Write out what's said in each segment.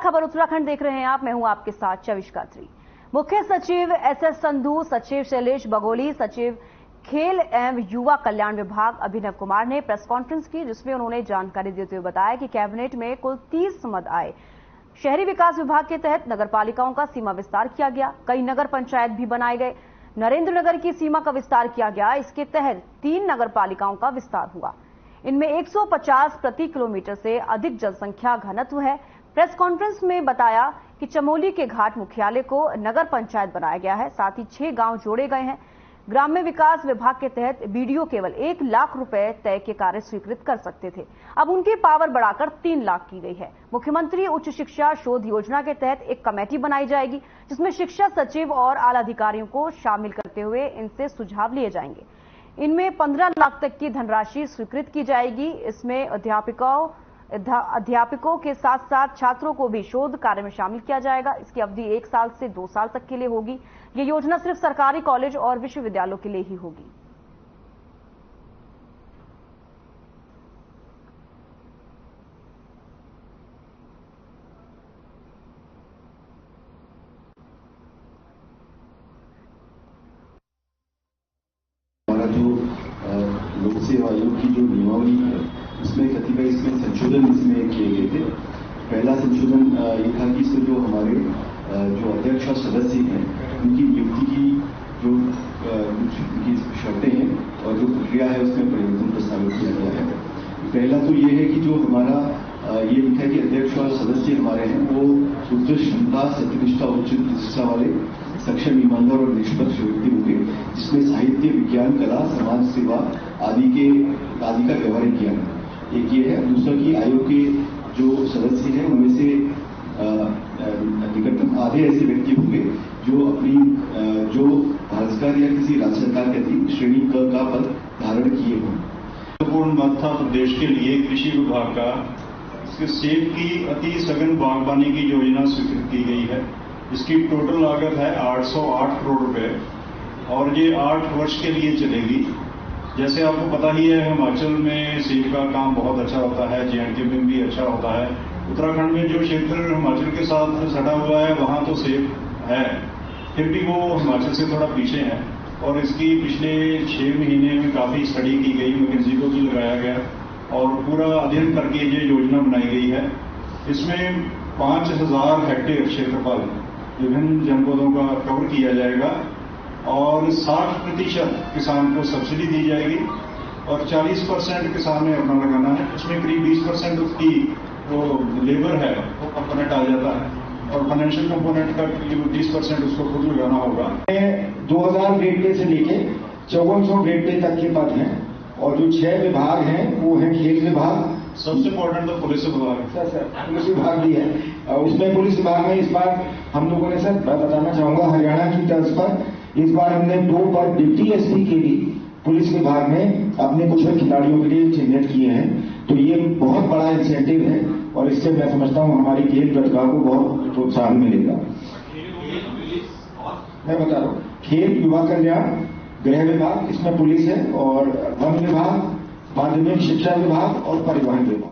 खबर उत्तराखंड देख रहे हैं आप। मैं हूं आपके साथ चविष्का त्री। मुख्य सचिव एसएस संधू, सचिव शैलेश बगोली, सचिव खेल एवं युवा कल्याण विभाग अभिनव कुमार ने प्रेस कॉन्फ्रेंस की, जिसमें उन्होंने जानकारी देते हुए बताया कि कैबिनेट में कुल 30 मद आए। शहरी विकास विभाग के तहत नगर पालिकाओं का सीमा विस्तार किया गया, कई नगर पंचायत भी बनाए गए। नरेंद्रनगर की सीमा का विस्तार किया गया, इसके तहत 3 नगर पालिकाओं का विस्तार हुआ। इनमें 150 प्रति किलोमीटर से अधिक जनसंख्या घनत्व है। प्रेस कॉन्फ्रेंस में बताया कि चमोली के घाट मुख्यालय को नगर पंचायत बनाया गया है, साथ ही 6 गांव जोड़े गए हैं। ग्राम्य विकास विभाग के तहत बीडीओ केवल 1 लाख रुपए तय के कार्य स्वीकृत कर सकते थे, अब उनकी पावर बढ़ाकर 3 लाख की गई है। मुख्यमंत्री उच्च शिक्षा शोध योजना के तहत एक कमेटी बनाई जाएगी, जिसमें शिक्षा सचिव और आला अधिकारियों को शामिल करते हुए इनसे सुझाव लिए जाएंगे। इनमें 15 लाख तक की धनराशि स्वीकृत की जाएगी। इसमें अध्यापकों के साथ साथ छात्रों को भी शोध कार्य में शामिल किया जाएगा। इसकी अवधि 1 साल से 2 साल तक के लिए होगी। ये योजना सिर्फ सरकारी कॉलेज और विश्वविद्यालयों के लिए ही होगी। लोक सेवा आयोग की जो नियमावली है उसमें कतिपय इसमें संशोधन इसमें किए गए थे। पहला संशोधन ये था कि इसमें जो हमारे जो अध्यक्ष और सदस्य हैं उनकी नियुक्ति की जो उनकी शर्तें हैं और जो प्रक्रिया है उसमें परिवर्तन प्रस्तावित किया गया है। पहला तो ये है कि जो हमारा ये लिखा है कि अध्यक्ष और सदस्य हमारे हैं वो उच्च क्षमता, सत्यनिष्ठा, उच्च प्रतिष्ठा वाले सक्षम, ईमानदार और निष्पक्ष व्यक्ति होंगे, जिसमें साहित्य, विज्ञान, कला, समाज सेवा आदि का व्यवहारिक ज्ञान। एक ये है। दूसरा कि आयोग के जो सदस्य हैं उनमें से निकटतम आधे ऐसे व्यक्ति होंगे जो अपनी जो भारत सरकार या किसी राज्य सरकार के अधीन श्रेणी का पद धारण किए हों। महत्वपूर्ण मत था प्रदेश के लिए कृषि विभाग का। इसके सेब की अति सघन बागवानी की योजना स्वीकृत की गई है। इसकी टोटल लागत है 808 करोड़ रुपए और ये 8 वर्ष के लिए चलेगी। जैसे आपको पता ही है, हिमाचल में सेब का काम बहुत अच्छा होता है, जेएंडके में भी अच्छा होता है। उत्तराखंड में जो क्षेत्र हिमाचल के साथ सटा हुआ है वहां तो सेब है, फिर भी वो हिमाचल से थोड़ा पीछे है। और इसकी पिछले 6 महीने में काफी स्टडी की गई, मैकेंजी को भी लगाया गया और पूरा अध्ययन करके ये योजना बनाई गई है। इसमें 5000 हेक्टेयर क्षेत्रफल विभिन्न जनपदों का कवर किया जाएगा और 60% किसान को सब्सिडी दी जाएगी और 40% किसान ने अपना लगाना है। उसमें करीब 20% उसकी जो लेबर है वो कंपोनेंट आ जाता है और फाइनेंशियल कंपोनेंट का करीब 20% उसको खुद लगाना होगा। 2000 ग्रेड पे से लेके 5400 ग्रेड पे तक के पद हैं और जो 6 विभाग हैं वो है खेल विभाग, सबसे इम्पोर्टेंट तो पुलिस विभाग। सर पुलिस विभाग भी है। उसमें पुलिस विभाग में इस बार हम लोगों ने, सर मैं बताना चाहूंगा, हरियाणा की तर्ज पर इस बार हमने 2 पद डिप्टी एसपी के भी पुलिस विभाग में अपने कुछ खिलाड़ियों के लिए चिन्हित किए हैं। तो ये बहुत बड़ा इंसेंटिव है और इससे मैं समझता हूँ हमारी खेल प्रतिभा को बहुत प्रोत्साहन मिलेगा। मैं बता रहा हूँ, खेल, युवा कल्याण, गृह विभाग, इसमें पुलिस है और वन विभाग, माध्यमिक शिक्षा विभाग और परिवहन विभाग।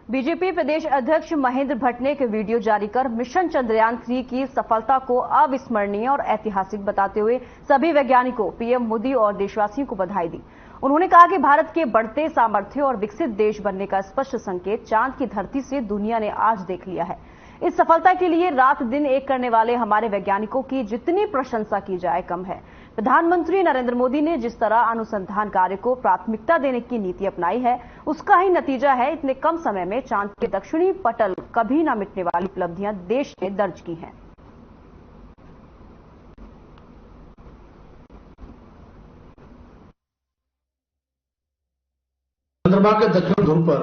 बीजेपी प्रदेश अध्यक्ष महेंद्र भट्ट ने एक वीडियो जारी कर मिशन चंद्रयान 3 की सफलता को अविस्मरणीय और ऐतिहासिक बताते हुए सभी वैज्ञानिकों, पीएम मोदी और देशवासियों को बधाई दी। उन्होंने कहा कि भारत के बढ़ते सामर्थ्य और विकसित देश बनने का स्पष्ट संकेत चांद की धरती से दुनिया ने आज देख लिया है। इस सफलता के लिए रात दिन एक करने वाले हमारे वैज्ञानिकों की जितनी प्रशंसा की जाए कम है। प्रधानमंत्री नरेंद्र मोदी ने जिस तरह अनुसंधान कार्य को प्राथमिकता देने की नीति अपनाई है, उसका ही नतीजा है इतने कम समय में चांद के दक्षिणी पटल कभी न मिटने वाली उपलब्धियां देश ने दर्ज की हैं। चंद्रमा के दक्षिण ध्रुव पर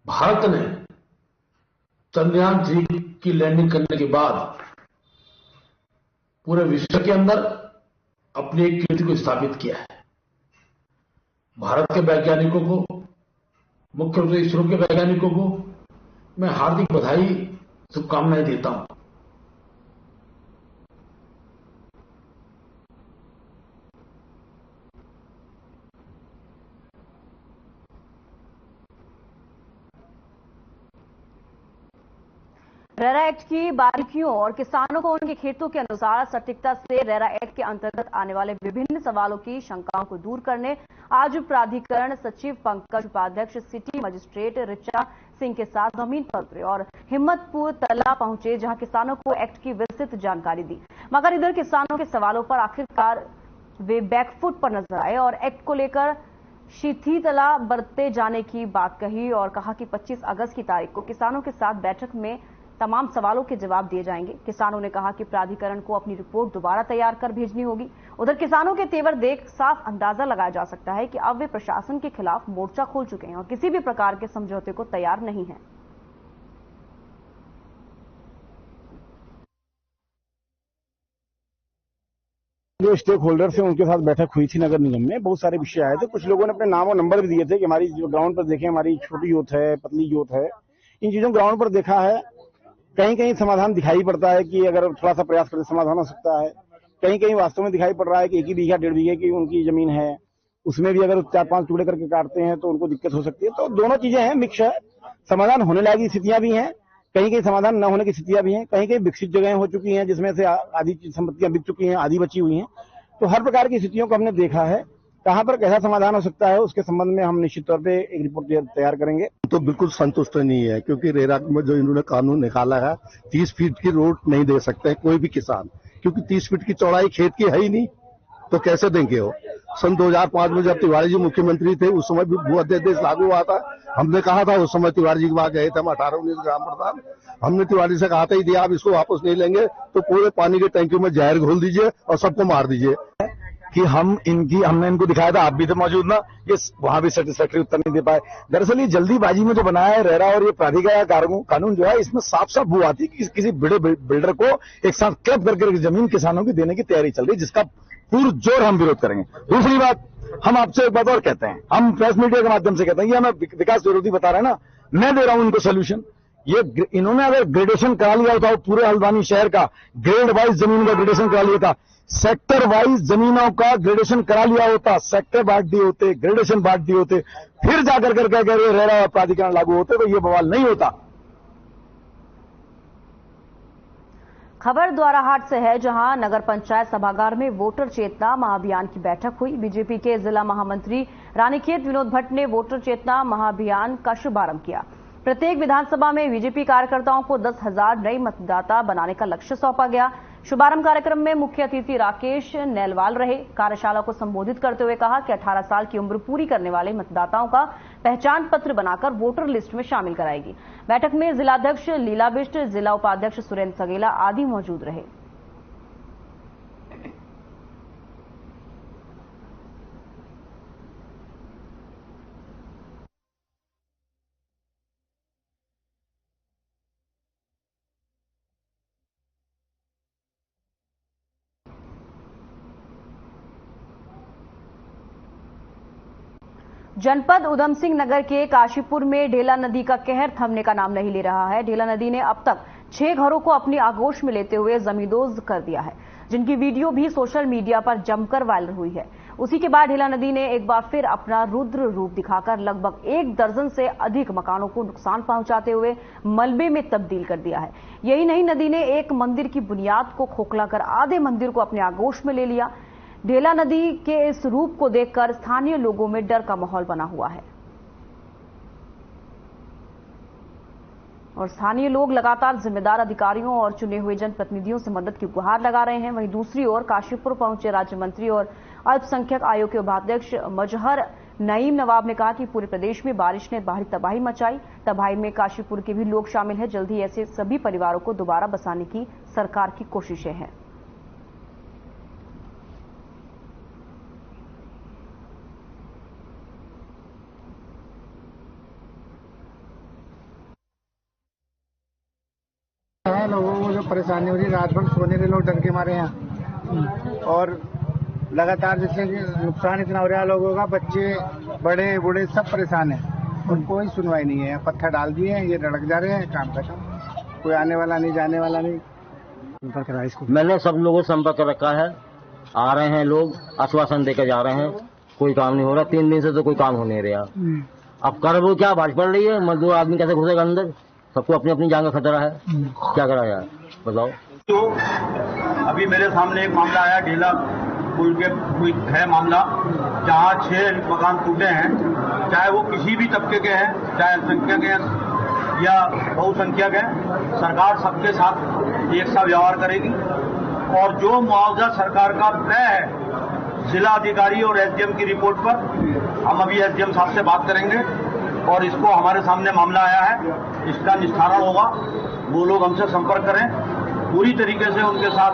भारत ने चंद्रयान 3 की लैंडिंग करने के बाद पूरे विश्व के अंदर अपनी एक कीर्ति को स्थापित किया है। भारत के वैज्ञानिकों को, मुख्य रूप से इसरो के वैज्ञानिकों को मैं हार्दिक बधाई, शुभकामनाएं देता हूं। रेरा एक्ट की बारीकियों और किसानों को उनके खेतों के अनुसार सटीकता से रेरा एक्ट के अंतर्गत आने वाले विभिन्न सवालों की शंकाओं को दूर करने आज प्राधिकरण सचिव पंकज, उपाध्यक्ष सिटी मजिस्ट्रेट ऋचा सिंह के साथ जमीन पर उतरे और हिम्मतपुर तला पहुंचे, जहां किसानों को एक्ट की विस्तृत जानकारी दी। मगर इधर किसानों के सवालों पर आखिरकार वे बैकफुट पर नजर आए और एक्ट को लेकर शिथिलता बरते जाने की बात कही और कहा कि 25 अगस्त की तारीख को किसानों के साथ बैठक में तमाम सवालों के जवाब दिए जाएंगे। किसानों ने कहा कि प्राधिकरण को अपनी रिपोर्ट दोबारा तैयार कर भेजनी होगी। उधर किसानों के तेवर देख साफ अंदाजा लगाया जा सकता है कि अब वे प्रशासन के खिलाफ मोर्चा खोल चुके हैं और किसी भी प्रकार के समझौते को तैयार नहीं है। जो स्टेक होल्डर्स हैं उनके साथ बैठक हुई थी नगर निगम में, बहुत सारे विषय आए थे। कुछ लोगों ने अपने नाम और नंबर भी दिए थे कि हमारी जो ग्राउंड पर देखें, हमारी छोटी यूथ है, पतली यूथ है, इन चीजों ग्राउंड पर देखा है। कहीं कहीं समाधान दिखाई पड़ता है कि अगर थोड़ा सा प्रयास करें समाधान हो सकता है। कहीं कहीं वास्तव में दिखाई पड़ रहा है कि 1 बीघा 1.5 बीघे की उनकी जमीन है, उसमें भी अगर 4-5 टुकड़े करके काटते हैं तो उनको दिक्कत हो सकती है। तो दोनों चीजें हैं, मिक्स है। समाधान होने लायक स्थितियां भी हैं, कहीं कहीं समाधान न होने की स्थितियां भी हैं, कहीं कहीं विकसित जगहें हो चुकी हैं जिसमें से आधी संपत्तियां बिक चुकी हैं, आधी बची हुई हैं। तो हर प्रकार की स्थितियों को हमने देखा है। कहां पर कैसा समाधान हो सकता है उसके संबंध में हम निश्चित तौर पे एक रिपोर्ट तैयार करेंगे। तो बिल्कुल संतुष्ट नहीं है, क्योंकि रेरा में जो इन्होंने कानून निकाला है 30 फीट की रोड नहीं दे सकते कोई भी किसान, क्योंकि 30 फीट की चौड़ाई खेत की है ही नहीं, तो कैसे देंगे वो। सन 2005 में जब तिवारी जी मुख्यमंत्री थे उस समय भी भू अध्यादेश लागू हुआ था। हमने कहा था उस समय तिवारी जी के पास गए थे, हम 18-19 ग्राम प्रधान, हमने तिवारी से कहा था यदि आप इसको वापस नहीं लेंगे तो पूरे पानी के टैंकी में जहर घोल दीजिए और सबको मार दीजिए। कि हमने इनको दिखाया था, आप भी थे मौजूद ना, ये वहां भी सेटिस्फैक्टरी उत्तर नहीं दे पाए। दरअसल ये जल्दीबाजी में जो बनाया है रेरा और ये प्राधिकरण कानून जो है, इसमें साफ साफ वो आती है कि किसी बड़े बिल्डर को एक साथ क्लब करके जमीन किसानों की देने की तैयारी चल रही है, जिसका पुरजोर हम विरोध करेंगे। दूसरी बात, हम आपसे एक बात और कहते हैं, हम प्रेस मीडिया के माध्यम से कहते हैं, ये हमें विकास विरोधी बता रहे हैं ना, मैं दे रहा हूं इनको सोल्यूशन। ये इन्होंने अगर ग्रेडेशन करा लिया होता, पूरे हल्द्वानी शहर का ग्रेड वाइज जमीन का ग्रेडेशन करा लिया था, सेक्टर वाइज जमीनों का ग्रेडेशन करा लिया होता, सेक्टर बांट दिए होते, ग्रेडेशन बांट दिए होते, फिर जाकर कर रेरा प्राधिकरण लागू होते तो ये बवाल नहीं होता। खबर द्वाराहाट से है, जहां नगर पंचायत सभागार में वोटर चेतना महाअभियान की बैठक हुई। बीजेपी के जिला महामंत्री रानीखेत विनोद भट्ट ने वोटर चेतना महाअभियान का शुभारंभ किया। प्रत्येक विधानसभा में बीजेपी कार्यकर्ताओं को 10,000 नए मतदाता बनाने का लक्ष्य सौंपा गया। शुभारंभ कार्यक्रम में मुख्य अतिथि राकेश नेलवाल रहे। कार्यशाला को संबोधित करते हुए कहा कि 18 साल की उम्र पूरी करने वाले मतदाताओं का पहचान पत्र बनाकर वोटर लिस्ट में शामिल कराएगी। बैठक में जिलाध्यक्ष लीला बिष्ट, जिला उपाध्यक्ष सुरेंद्र सगेला आदि मौजूद रहे। जनपद उधम सिंह नगर के काशीपुर में ढेला नदी का कहर थमने का नाम नहीं ले रहा है। ढेला नदी ने अब तक 6 घरों को अपनी आगोश में लेते हुए जमींदोज कर दिया है, जिनकी वीडियो भी सोशल मीडिया पर जमकर वायरल हुई है। उसी के बाद ढेला नदी ने एक बार फिर अपना रुद्र रूप दिखाकर लगभग 1 दर्जन से अधिक मकानों को नुकसान पहुंचाते हुए मलबे में तब्दील कर दिया है। यही नहीं, नदी ने एक मंदिर की बुनियाद को खोखलाकर आधे मंदिर को अपने आगोश में ले लिया। ढेला नदी के इस रूप को देखकर स्थानीय लोगों में डर का माहौल बना हुआ है और स्थानीय लोग लगातार जिम्मेदार अधिकारियों और चुने हुए जनप्रतिनिधियों से मदद की गुहार लगा रहे हैं। वहीं दूसरी ओर काशीपुर पहुंचे राज्य मंत्री और अल्पसंख्यक आयोग के उपाध्यक्ष मजहर नईम नवाब ने कहा कि पूरे प्रदेश में बारिश ने भारी तबाही मचाई। तबाही में काशीपुर के भी लोग शामिल हैं। जल्द ही ऐसे सभी परिवारों को दोबारा बसाने की सरकार की कोशिशें हैं। लोगों को जो परेशानी हो रही है, रात भर सोने के लोग डर के मारे हैं और लगातार जैसे नुकसान इतना हो रहा है लोगों का, बच्चे बड़े बूढ़े सब परेशान हैं और कोई सुनवाई नहीं है। पत्थर डाल दिए हैं, ये लड़क जा रहे हैं, काम खत्म, कोई आने वाला नहीं जाने वाला नहीं। मैंने सब लोगों से संपर्क रखा है, आ रहे हैं लोग, आश्वासन देकर जा रहे हैं, कोई काम नहीं हो रहा। 3 दिन से तो कोई काम हो नहीं रहा। अब कर वो क्या, बारिश पड़ रही है, मजदूर आदमी कैसे घुसेगा अंदर। सबको अपनी अपनी जान का खतरा है, क्या करा जाए बताओ। तो अभी मेरे सामने एक मामला आया, ढेला पुल के कोई है मामला, जहाँ 6 मकान टूटे हैं, चाहे वो किसी भी तबके के हैं, चाहे अल्पसंख्यक हैं या बहुसंख्यक हैं, सरकार सबके साथ एक सा व्यवहार करेगी और जो मुआवजा सरकार का तय है जिला अधिकारी और एसडीएम की रिपोर्ट पर, हम अभी एसडीएम साहब से बात करेंगे और इसको हमारे सामने मामला आया है, इसका निस्तारण होगा। वो लोग हमसे संपर्क करें, पूरी तरीके से उनके साथ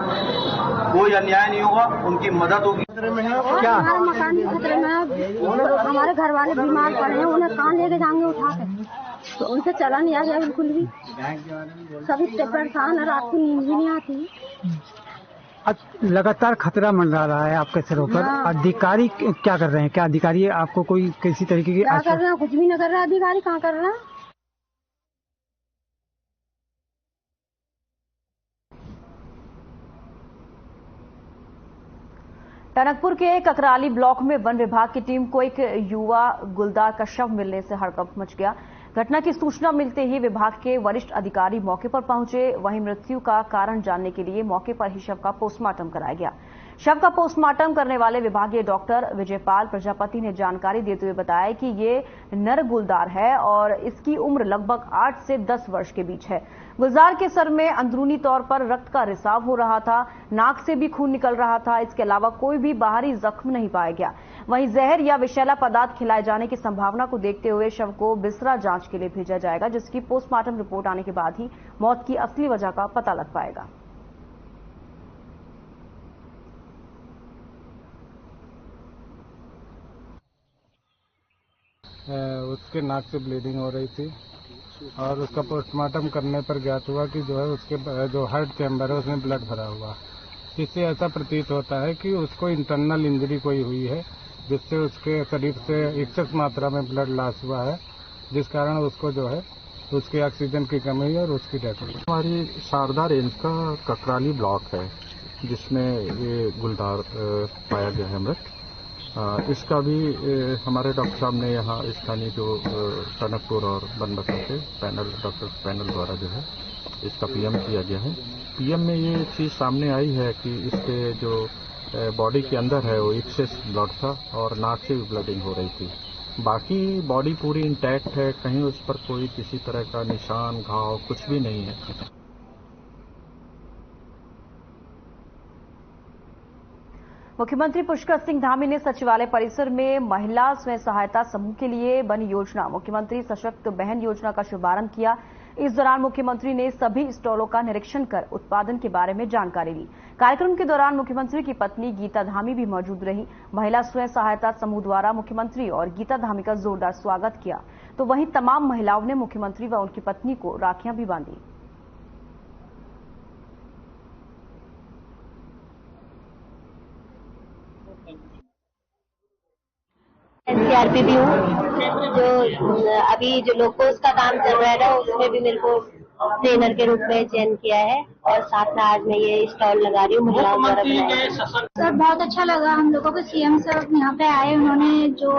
कोई अन्याय नहीं होगा, उनकी मदद होगी। क्या हमारा मकान भी खतरे में है, हमारे घर वाले बीमार पड़े हैं, उन्हें कहाँ लेके जाएंगे उठा के, तो उनसे चला नहीं आ गया बिल्कुल भी, सभी परेशान है, रात को नींद भी नहीं आती। लगातार खतरा मंडरा रहा है आपके सिरों पर, अधिकारी क्या कर रहे हैं? क्या अधिकारी आपको कोई किसी तरीके की क्या कर रहे हैं? कुछ भी नहीं कर रहा अधिकारी, कहाँ कर रहा है? टनकपुर के ककराली ब्लॉक में वन विभाग की टीम को एक युवा गुलदार का शव मिलने से हड़कंप मच गया। घटना की सूचना मिलते ही विभाग के वरिष्ठ अधिकारी मौके पर पहुंचे। वहीं मृत्यु का कारण जानने के लिए मौके पर ही शव का पोस्टमार्टम कराया गया। शव का पोस्टमार्टम करने वाले विभागीय डॉक्टर विजयपाल प्रजापति ने जानकारी देते हुए बताया कि ये नर गुलदार है और इसकी उम्र लगभग 8 से 10 वर्ष के बीच है। गुलजार के सर में अंदरूनी तौर पर रक्त का रिसाव हो रहा था, नाक से भी खून निकल रहा था। इसके अलावा कोई भी बाहरी जख्म नहीं पाया गया। वहीं जहर या विषैला पदार्थ खिलाए जाने की संभावना को देखते हुए शव को बिसरा जांच के लिए भेजा जाएगा, जिसकी पोस्टमार्टम रिपोर्ट आने के बाद ही मौत की असली वजह का पता लग पाएगा। उसके नाक से ब्लीडिंग हो रही थी और उसका पोस्टमार्टम करने पर ज्ञात हुआ कि जो है उसके जो हार्ट चैम्बर है उसमें ब्लड भरा हुआ, इससे ऐसा प्रतीत होता है कि उसको इंटरनल इंजरी कोई हुई है, जिससे उसके शरीर से एक्सेस मात्रा में ब्लड लॉस हुआ है, जिस कारण उसको जो है उसकी ऑक्सीजन की कमी है और उसकी डेथ हुई। हमारी शारदा रेंज का ककराली ब्लॉक है जिसमें ये गुलदार पाया गया है मृत। इसका भी हमारे डॉक्टर साहब ने यहाँ स्थानीय जो टनकपुर और बनबसा के डॉक्टर पैनल द्वारा जो है इसका पीएम किया गया है। पीएम में ये चीज़ सामने आई है कि इसके जो बॉडी के अंदर है वो एक्सेस ब्लड था और नाक से भी ब्लडिंग हो रही थी। बाकी बॉडी पूरी इंटैक्ट है, कहीं उस पर कोई किसी तरह का निशान घाव कुछ भी नहीं है। मुख्यमंत्री पुष्कर सिंह धामी ने सचिवालय परिसर में महिला स्वयं सहायता समूह के लिए बनी योजना मुख्यमंत्री सशक्त बहन योजना का शुभारंभ किया। इस दौरान मुख्यमंत्री ने सभी स्टॉलों का निरीक्षण कर उत्पादन के बारे में जानकारी ली। कार्यक्रम के दौरान मुख्यमंत्री की पत्नी गीता धामी भी मौजूद रही। महिला स्वयं सहायता समूह द्वारा मुख्यमंत्री और गीता धामी का जोरदार स्वागत किया, तो वहीं तमाम महिलाओं ने मुख्यमंत्री व उनकी पत्नी को राखियां भी बांधी। एनसीआरपी भी हूँ, जो अभी जो लोकोस का काम चल रहा है उसमें भी मेरे को ट्रेनर के रूप में चयन किया है और साथ में आज मैं ये स्टॉल लगा रही हूँ महिलाओं द्वारा बनाया। सर बहुत अच्छा लगा हम लोगों को, सीएम सर यहाँ पे आए, उन्होंने जो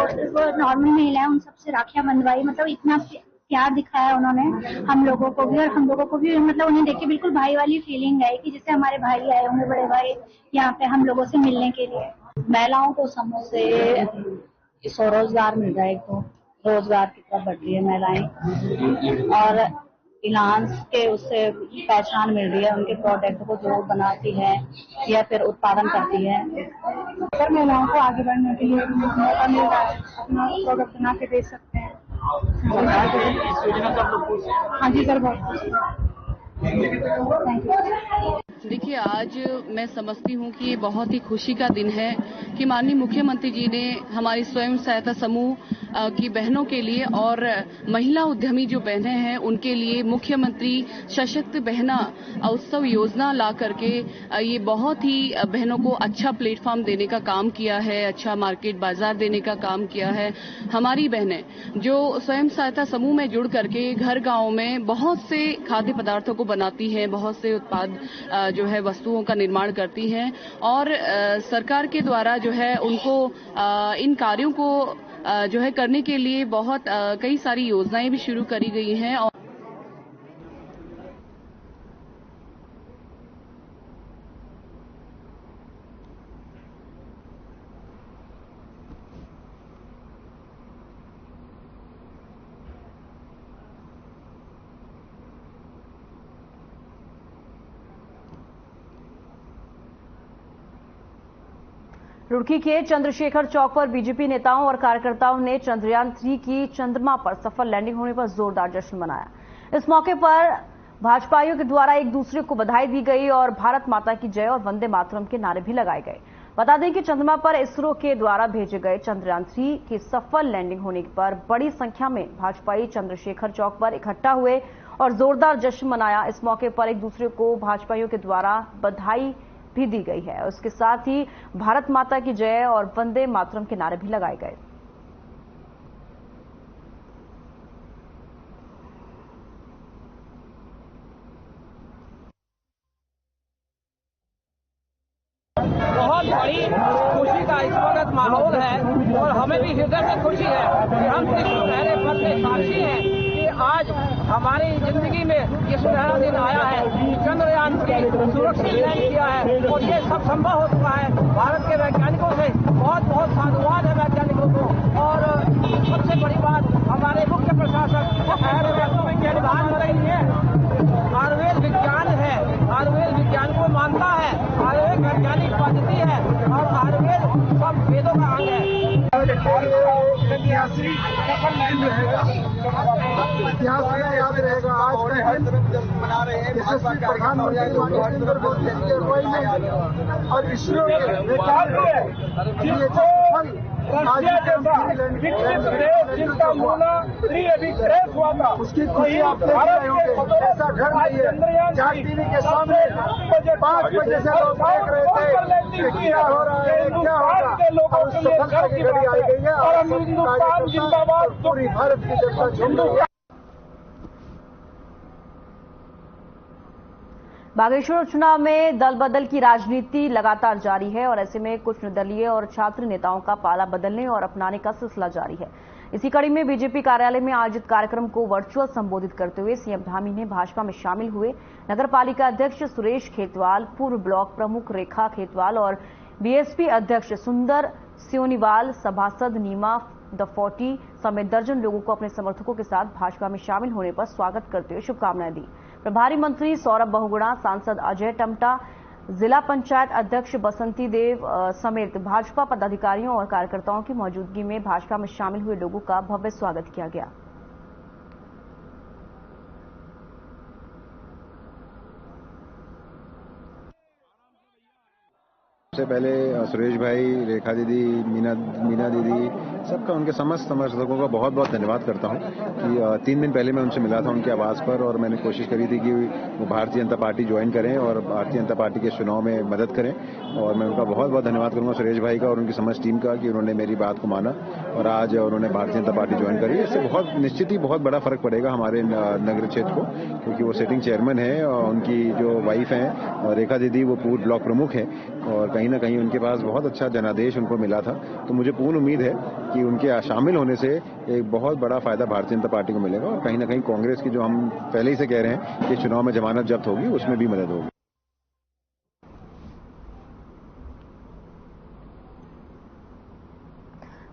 नॉर्मल महिलाएं उन सबसे राखियां बंधवाई, मतलब इतना प्यार दिखाया उन्होंने हम लोगों को भी और हम लोगों को भी, मतलब उन्हें देख के बिल्कुल भाई वाली फीलिंग आई कि जैसे हमारे भाई आए होंगे, बड़े भाई यहाँ पे हम लोगों से मिलने के लिए। महिलाओं को समूह से स्वरोजगार मिल रहा है, तो रोजगार की तरफ बढ़ रही है महिलाएं और फिनांस के उससे पहचान मिल रही है, उनके प्रोडक्ट को जो बनाती है या फिर उत्पादन करती है। सर महिलाओं को आगे बढ़ने के लिए मौका मिल रहा है, अपना प्रोडक्ट बना के बेच सकते हैं। हाँ जी सर, बहुत देखिए, आज मैं समझती हूँ कि ये बहुत ही खुशी का दिन है कि माननीय मुख्यमंत्री जी ने हमारी स्वयं सहायता समूह की बहनों के लिए और महिला उद्यमी जो बहनें हैं उनके लिए मुख्यमंत्री सशक्त बहना उत्सव योजना ला करके ये बहुत ही बहनों को अच्छा प्लेटफॉर्म देने का काम किया है, अच्छा मार्केट बाजार देने का काम किया है। हमारी बहनें जो स्वयं सहायता समूह में जुड़ करके घर गाँव में बहुत से खाद्य पदार्थों को बनाती हैं, बहुत से उत्पाद जो है वस्तुओं का निर्माण करती हैं और सरकार के द्वारा जो है उनको इन कार्यों को जो है करने के लिए बहुत कई सारी योजनाएं भी शुरू करी गई हैं। और रुड़की के चंद्रशेखर चौक पर बीजेपी नेताओं और कार्यकर्ताओं ने चंद्रयान 3 की चंद्रमा पर सफल लैंडिंग होने पर जोरदार जश्न मनाया। इस मौके पर भाजपाइयों के द्वारा एक दूसरे को बधाई दी गई और भारत माता की जय और वंदे मातरम के नारे भी लगाए गए। बता दें कि चंद्रमा पर इसरो के द्वारा भेजे गए चंद्रयान 3 की सफल लैंडिंग होने पर बड़ी संख्या में भाजपाई चंद्रशेखर चौक पर इकट्ठा हुए और जोरदार जश्न मनाया। इस मौके पर एक दूसरे को भाजपाइयों के द्वारा बधाई भी दी गई है। उसके साथ ही भारत माता की जय और वंदे मातरम के नारे भी लगाए गए। बहुत बड़ी खुशी का इस वक्त माहौल है और हमें भी हृदय से खुशी है कि हम इस सुनहरे पल के साक्षी हैं कि आज हमारी जिंदगी में ये सुनहरा दिन आया है। चंद्रयान 3 सुरक्षित लैंड किया है और ये सब संभव हो चुका है। भारत के वैज्ञानिकों से बहुत बहुत साधुवाद है वैज्ञानिकों को। और सबसे बड़ी बात हमारे मुख्य प्रशासक आयुर्वेद विज्ञान है, आयुर्वेद विज्ञान को मानता है, आयुर्वेद वैज्ञानिक पद्धति है और आयुर्वेद सब वेदों का अंग है। इतिहास में याद रहेगा। आज मना रहे हैं और इसरो जिसका मूला अभी क्रैश हुआ था उसकी खुशी आप ऐसा घर नहीं है। जहाँ टीवी के सामने 5 बजे से लोग देख रहे थे क्या हो रहा है, क्या होगा। उस सफलता की घड़ी आई गई है और हिंदुस्तान जिंदाबाद पूरी भारत की जनता झुंड। बागेश्वर चुनाव में दल बदल की राजनीति लगातार जारी है और ऐसे में कुछ निर्दलीय और छात्र नेताओं का पाला बदलने और अपनाने का सिलसिला जारी है। इसी कड़ी में बीजेपी कार्यालय में आयोजित कार्यक्रम को वर्चुअल संबोधित करते हुए सीएम धामी ने भाजपा में शामिल हुए नगर पालिका अध्यक्ष सुरेश खेतवाल, पूर्व ब्लॉक प्रमुख रेखा खेतवाल और बीएसपी अध्यक्ष सुंदर सियोनीवाल, सभासद नीमा द40 समेत दर्जन लोगों को अपने समर्थकों के साथ भाजपा में शामिल होने पर स्वागत करते हुए शुभकामनाएं दी। प्रभारी मंत्री सौरभ बहुगुणा, सांसद अजय टमटा, जिला पंचायत अध्यक्ष बसंती देव समेत भाजपा पदाधिकारियों और कार्यकर्ताओं की मौजूदगी में भाजपा में शामिल हुए लोगों का भव्य स्वागत किया गया। सबसे पहले सुरेश भाई, रेखा दीदी, मीना दीदी, सबका उनके समस्त समर्थकों का बहुत बहुत धन्यवाद करता हूं कि 3 दिन पहले मैं उनसे मिला था उनके आवास पर और मैंने कोशिश करी थी कि वो भारतीय जनता पार्टी ज्वाइन करें और भारतीय जनता पार्टी के चुनाव में मदद करें। और मैं उनका बहुत बहुत धन्यवाद करूंगा सुरेश भाई का और उनकी समस्त टीम का कि उन्होंने मेरी बात को माना और आज उन्होंने भारतीय जनता पार्टी ज्वाइन करी। इससे बहुत निश्चित ही बहुत बड़ा फर्क पड़ेगा हमारे नगर क्षेत्र को, क्योंकि वो सिटिंग चेयरमैन है और उनकी जो वाइफ हैं रेखा दीदी वो पूर्व ब्लॉक प्रमुख हैं और कहीं ना कहीं उनके पास बहुत अच्छा जनादेश उनको मिला था। तो मुझे पूर्ण उम्मीद है कि उनके शामिल होने से एक बहुत बड़ा फायदा भारतीय जनता पार्टी को मिलेगा और कहीं ना कहीं कांग्रेस की जो हम पहले ही से कह रहे हैं कि चुनाव में जमानत जब्त होगी उसमें भी मदद होगी।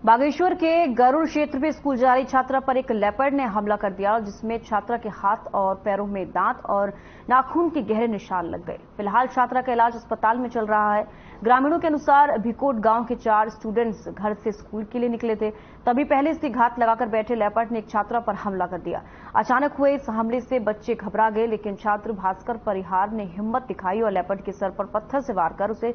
बागेश्वर के गरुड़ क्षेत्र में स्कूल जा रही छात्रा पर एक लेपर्ड ने हमला कर दिया जिसमें छात्रा के हाथ और पैरों में दांत और नाखून के गहरे निशान लग गए। फिलहाल छात्रा का इलाज अस्पताल में चल रहा है। ग्रामीणों के अनुसार भिकोट गांव के 4 स्टूडेंट्स घर से स्कूल के लिए निकले थे, तभी पहले से घात लगाकर बैठे लेपर्ड ने एक छात्रा पर हमला कर दिया। अचानक हुए इस हमले से बच्चे घबरा गए, लेकिन छात्र भास्कर परिहार ने हिम्मत दिखाई और लेपर्ड के सर पर पत्थर से वार कर उसे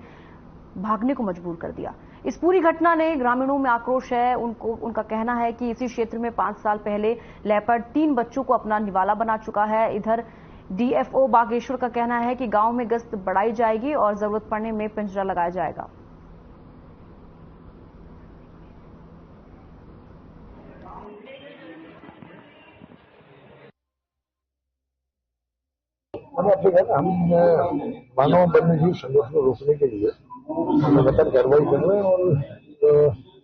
भागने को मजबूर कर दिया। इस पूरी घटना ने ग्रामीणों में आक्रोश है। उनका कहना है कि इसी क्षेत्र में 5 साल पहले लेपर्ड 3 बच्चों को अपना निवाला बना चुका है। इधर डीएफओ बागेश्वर का कहना है कि गांव में गश्त बढ़ाई जाएगी और जरूरत पड़ने में पिंजरा लगाया जाएगा। हम मानव वन्यजीव संघर्ष को रोकने के लिए लगातार कार्रवाई कर रहे हैं और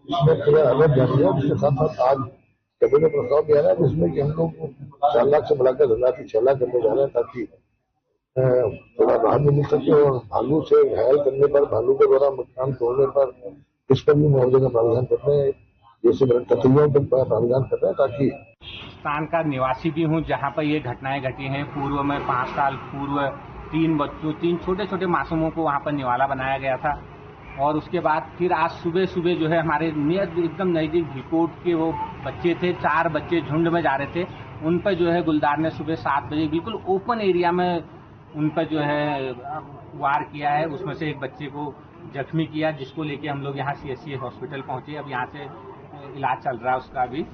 इसमें पूरा अलर्ट जारी है। उसके साथ साथ आज कैबिनेट प्रस्ताव दिया है जिसमें कि हम लोग 4 लाख से बढ़ाकर धनराशि 6 लाख करने जा रहे हैं ताकि थोड़ा राहत मिल सके और भालू से घायल करने पर, भालू के द्वारा मकान तोड़ने पर इस पर भी मुआवजे का प्रावधान करते हैं, जैसे तथ्यों पर प्रावधान करते हैं ताकि स्थान का निवासी भी हूँ जहाँ पर ये घटनाएं घटी हैं। पूर्व में 5 साल पूर्व 3 छोटे छोटे मासूमों को वहाँ पर निवाला बनाया गया था और उसके बाद फिर आज सुबह सुबह जो है हमारे नियत एकदम नजदीक भिकोट के वो बच्चे थे, 4 बच्चे झुंड में जा रहे थे, उन पर जो है गुलदार ने सुबह 7 बजे बिल्कुल ओपन एरिया में उन पर जो है वार किया है। उसमें से एक बच्चे को जख्मी किया, जिसको लेके हम लोग यहाँ CSC हॉस्पिटल पहुंचे। अब यहाँ से इलाज चल रहा है उसका अभी।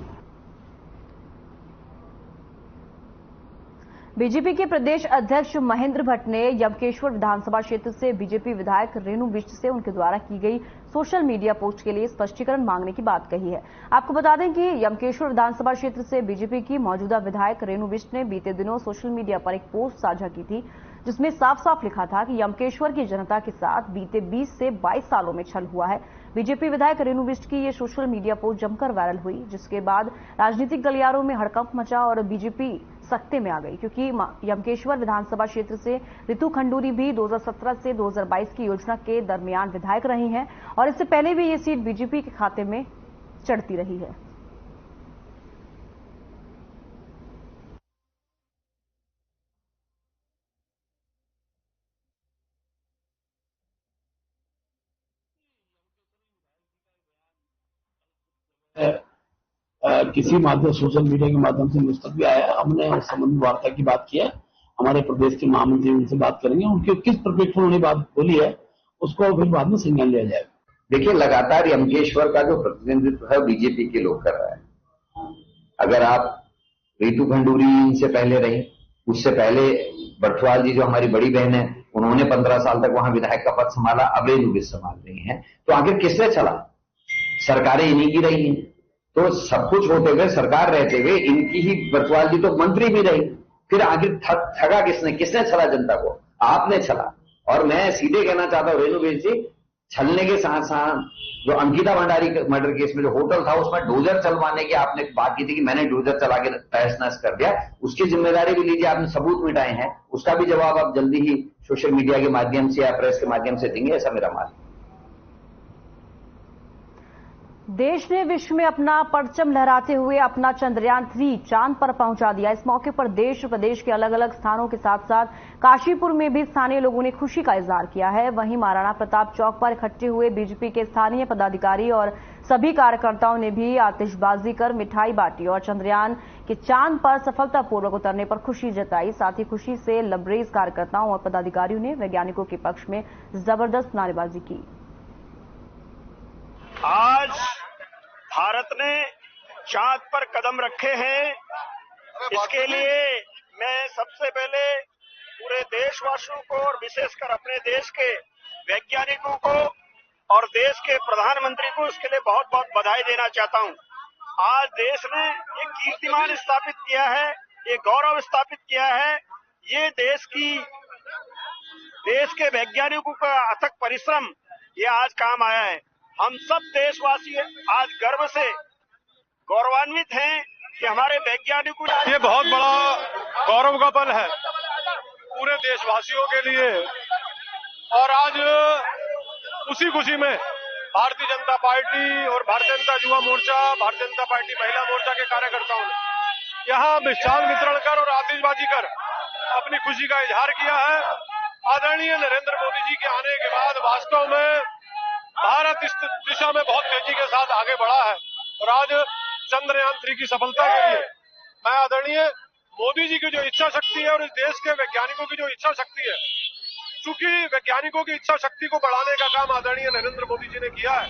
बीजेपी के प्रदेश अध्यक्ष महेंद्र भट्ट ने यमकेश्वर विधानसभा क्षेत्र से बीजेपी विधायक रेणु बिष्ट से उनके द्वारा की गई सोशल मीडिया पोस्ट के लिए स्पष्टीकरण मांगने की बात कही है। आपको बता दें कि यमकेश्वर विधानसभा क्षेत्र से बीजेपी की मौजूदा विधायक रेणु बिष्ट ने बीते दिनों सोशल मीडिया पर एक पोस्ट साझा की थी, जिसमें साफ साफ लिखा था कि यमकेश्वर की जनता के साथ बीते 20 से 22 सालों में छल हुआ है। बीजेपी विधायक रेणु बिष्ट की ये सोशल मीडिया पोस्ट जमकर वायरल हुई, जिसके बाद राजनीतिक गलियारों में हड़कंप मचा और बीजेपी सख्ते में आ गई, क्योंकि यमकेश्वर विधानसभा क्षेत्र से रितु खंडूरी भी 2017 से 2022 की योजना के दरमियान विधायक रही हैं और इससे पहले भी ये सीट बीजेपी के खाते में चढ़ती रही है। किसी माध्यम सोशल मीडिया के माध्यम से मुझ तक भी आया। हमने उस संबंध में वार्ता की बात की है। हमारे प्रदेश के महामंत्री उनसे बात करेंगे, उनके किस परिप्रेक्ष्य में उन्होंने बात बोली है उसको फिर बाद में संज्ञान लिया जाएगा। देखिए, लगातार यमकेश्वर का जो प्रतिनिधित्व है बीजेपी के लोग कर रहा है। अगर आप रितु खंडूरी इनसे पहले रही, उससे पहले बटवाल जी जो हमारी बड़ी बहन है, उन्होंने 15 साल तक वहां विधायक का पद संभाला, अब रेणु बिष्ट संभाल रही है। तो आखिर किससे चला? सरकारें इन्हीं की रही हैं। तो सब कुछ होते हुए, सरकार रहते हुए इनकी ही बटवाल जी तो मंत्री भी रही, फिर आखिर ठगा किसने छला जनता को? आपने छला। और मैं सीधे कहना चाहता हूं, रेणु बिष्ट जी छलने के साथ साथ जो अंकिता भंडारी मर्डर केस में जो होटल था उसमें डोजर चलवाने की आपने बात की थी कि मैंने डोजर चला के तहस नहस कर दिया, उसकी जिम्मेदारी भी लीजिए, आपने सबूत मिटाए हैं, उसका भी जवाब आप जल्दी ही सोशल मीडिया के माध्यम से या प्रेस के माध्यम से देंगे, ऐसा मेरा मानना है। देश ने विश्व में अपना परचम लहराते हुए अपना चंद्रयान 3 चांद पर पहुंचा दिया। इस मौके पर देश प्रदेश के अलग अलग स्थानों के साथ साथ काशीपुर में भी स्थानीय लोगों ने खुशी का इजहार किया है। वहीं महाराणा प्रताप चौक पर इकट्ठे हुए बीजेपी के स्थानीय पदाधिकारी और सभी कार्यकर्ताओं ने भी आतिशबाजी कर मिठाई बांटी और चंद्रयान के चांद पर सफलतापूर्वक उतरने पर खुशी जताई। साथ ही खुशी से लबरेज कार्यकर्ताओं और पदाधिकारियों ने वैज्ञानिकों के पक्ष में जबरदस्त नारेबाजी की। आज भारत ने चांद पर कदम रखे हैं। इसके लिए मैं सबसे पहले पूरे देशवासियों को और विशेषकर अपने देश के वैज्ञानिकों को और देश के प्रधानमंत्री को इसके लिए बहुत बहुत बधाई देना चाहता हूं। आज देश ने एक कीर्तिमान स्थापित किया है, ये गौरव स्थापित किया है। ये देश के वैज्ञानिकों का अथक परिश्रम ये आज काम आया है। हम सब देशवासी आज गर्व से गौरवान्वित हैं कि हमारे वैज्ञानिकों ये बहुत बड़ा गौरव का पल है पूरे देशवासियों के लिए। और आज उसी खुशी में भारतीय जनता पार्टी और भारतीय जनता युवा मोर्चा, भारतीय जनता पार्टी महिला मोर्चा के कार्यकर्ताओं ने यहाँ मिष्ठान वितरण कर और आतिशबाजी कर अपनी खुशी का इजहार किया है। आदरणीय नरेंद्र मोदी जी के आने के बाद वास्तव में भारत इस दिशा में बहुत तेजी के साथ आगे बढ़ा है और आज चंद्रयान 3 की सफलता के लिए मैं आदरणीय मोदी जी की जो इच्छा शक्ति है और इस देश के वैज्ञानिकों की जो इच्छा शक्ति है, चूंकि वैज्ञानिकों की इच्छा शक्ति को बढ़ाने का काम आदरणीय नरेंद्र मोदी जी ने किया है।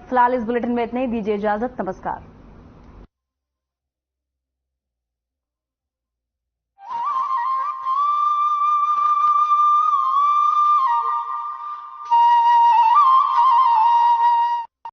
फिलहाल इस बुलेटिन में इतना ही। दीजिए इजाजत। नमस्कार।